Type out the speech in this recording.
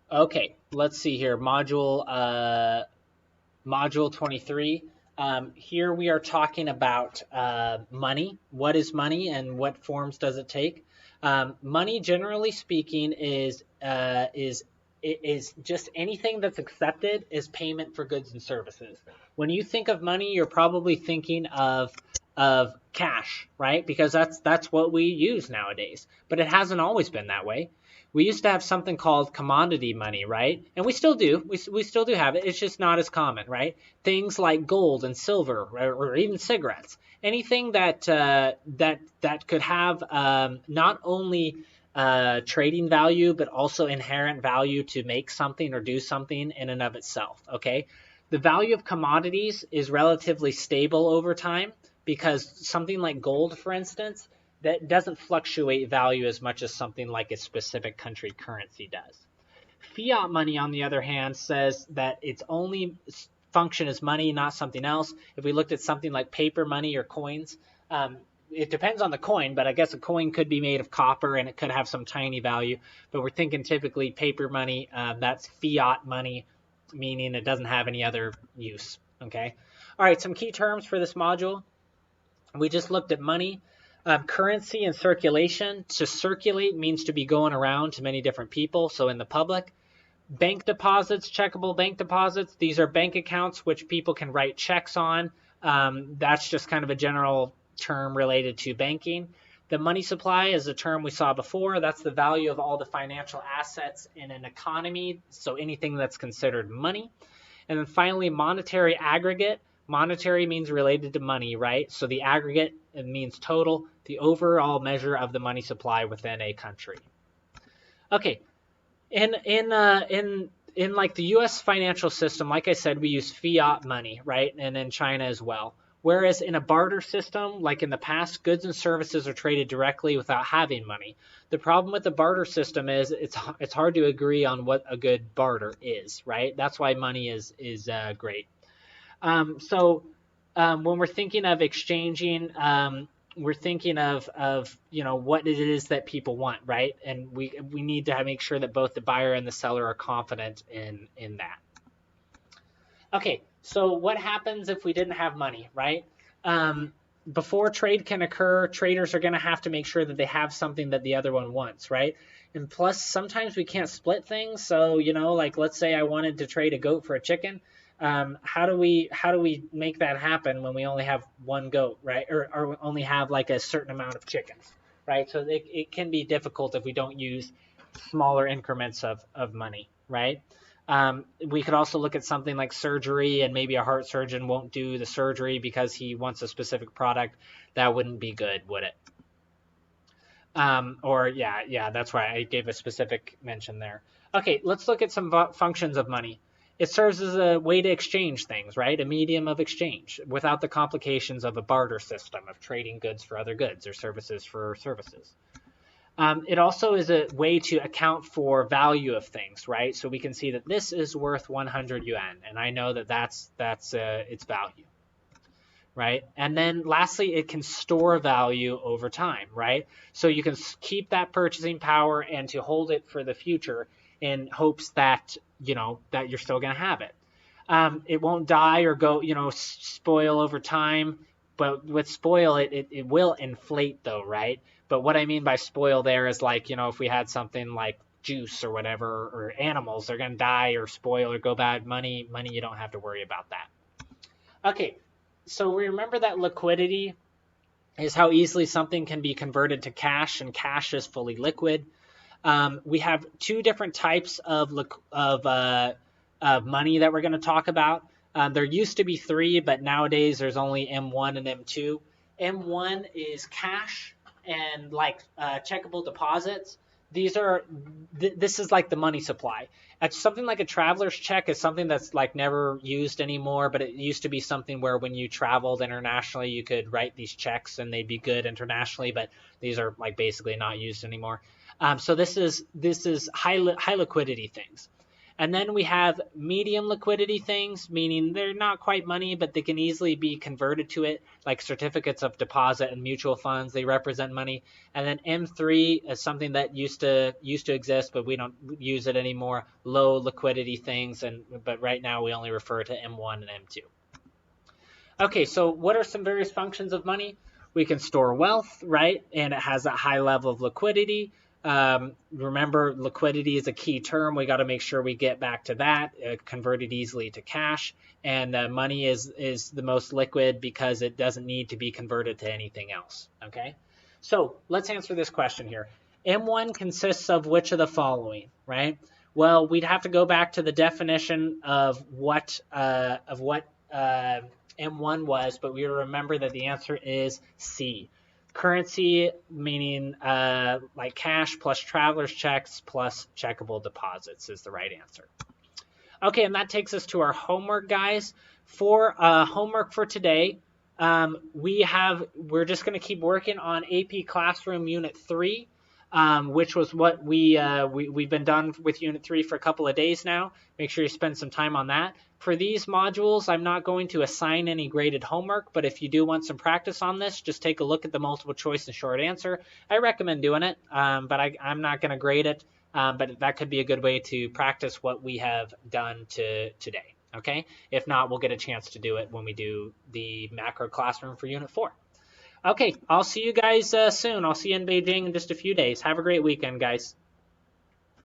Okay, let's see here. Module 23. Here we are talking about money. What is money and what forms does it take? Money, generally speaking, is just anything that's accepted as payment for goods and services. When you think of money, you're probably thinking of cash, right? Because that's what we use nowadays. But it hasn't always been that way. We used to have something called commodity money, right? And we still do. We still do have it. It's just not as common, right? Things like gold and silver, or even cigarettes. Anything that could have not only trading value, but also inherent value to make something or do something in and of itself. Okay, the value of commodities is relatively stable over time because something like gold, for instance, that doesn't fluctuate value as much as something like a specific country currency does. Fiat money, on the other hand, says that its only function is money, not something else. If we looked at something like paper money or coins, it depends on the coin, but I guess a coin could be made of copper and it could have some tiny value. But we're thinking typically paper money, that's fiat money, meaning it doesn't have any other use. Okay. All right, some key terms for this module. We just looked at money. Currency and circulation. To circulate means to be going around to many different people, so in the public. Bank deposits, checkable bank deposits. These are bank accounts which people can write checks on. That's just kind of a general term related to banking. The money supply is a term we saw before. That's the value of all the financial assets in an economy, so anything that's considered money. And then finally, monetary aggregate. Monetary means related to money, right? So the aggregate, it means total, the overall measure of the money supply within a country. Okay, in like the U.S. financial system, like I said, we use fiat money, right? And in China as well. Whereas in a barter system, like in the past, goods and services are traded directly without having money. The problem with the barter system is it's hard to agree on what a good barter is, right? That's why money is great. So when we're thinking of exchanging, we're thinking of what it is that people want, right? And we need to make sure that both the buyer and the seller are confident in that. Okay, so what happens if we didn't have money, right? Before trade can occur, traders are going to have to make sure that they have something that the other one wants, right? And plus, sometimes we can't split things. So, like let's say I wanted to trade a goat for a chicken. How do we make that happen when we only have one goat, right? Or we only have like a certain amount of chickens, right? So it can be difficult if we don't use smaller increments of money, right? We could also look at something like surgery, and maybe a heart surgeon won't do the surgery because he wants a specific product. That wouldn't be good, would it? That's why I gave a specific mention there. Okay, let's look at some functions of money. It serves as a way to exchange things, right? A medium of exchange without the complications of a barter system of trading goods for other goods or services for services. It also is a way to account for value of things, right? So we can see that this is worth 100 yuan, and I know that that's its value, right? And then lastly, it can store value over time, right? So you can keep that purchasing power and to hold it for the future in hopes that that you're still going to have it. It won't die or go spoil over time, but with spoil it will inflate though, right? But what I mean by spoil there is like if we had something like juice or whatever, or animals, they're going to die or spoil or go bad. Money, you don't have to worry about that. Okay, so remember that liquidity is how easily something can be converted to cash, and cash is fully liquid. We have two different types of money that we're going to talk about. There used to be three, but nowadays there's only M1 and M2. M1 is cash and like checkable deposits. This is like the money supply. Something like a traveler's check is something that's like never used anymore, but it used to be something where when you traveled internationally, you could write these checks and they'd be good internationally, but these are like basically not used anymore. So this is high liquidity things. And then we have medium liquidity things, meaning they're not quite money, but they can easily be converted to it, like certificates of deposit and mutual funds. They represent money. And then M3 is something that used to exist, but we don't use it anymore. Low liquidity things, but right now we only refer to M1 and M2. Okay, so what are some various functions of money? We can store wealth, right? And it has a high level of liquidity. Remember, liquidity is a key term. We got to make sure we get back to that, convert it easily to cash. And money is the most liquid because it doesn't need to be converted to anything else, okay? So let's answer this question here. M1 consists of which of the following, right? Well, we'd have to go back to the definition of what M1 was, but we remember that the answer is C. Currency, meaning like cash plus traveler's checks plus checkable deposits is the right answer. Okay, and that takes us to our homework, guys. For homework for today, we're just going to keep working on AP Classroom Unit 3. Which was what we've been done with Unit 3 for a couple of days now. Make sure you spend some time on that. For these modules, I'm not going to assign any graded homework, but if you do want some practice on this, just take a look at the multiple choice and short answer. I recommend doing it, but I'm not going to grade it, but that could be a good way to practice what we have done today. Okay? If not, we'll get a chance to do it when we do the macro classroom for Unit 4. Okay, I'll see you guys soon. I'll see you in Beijing in just a few days. Have a great weekend, guys.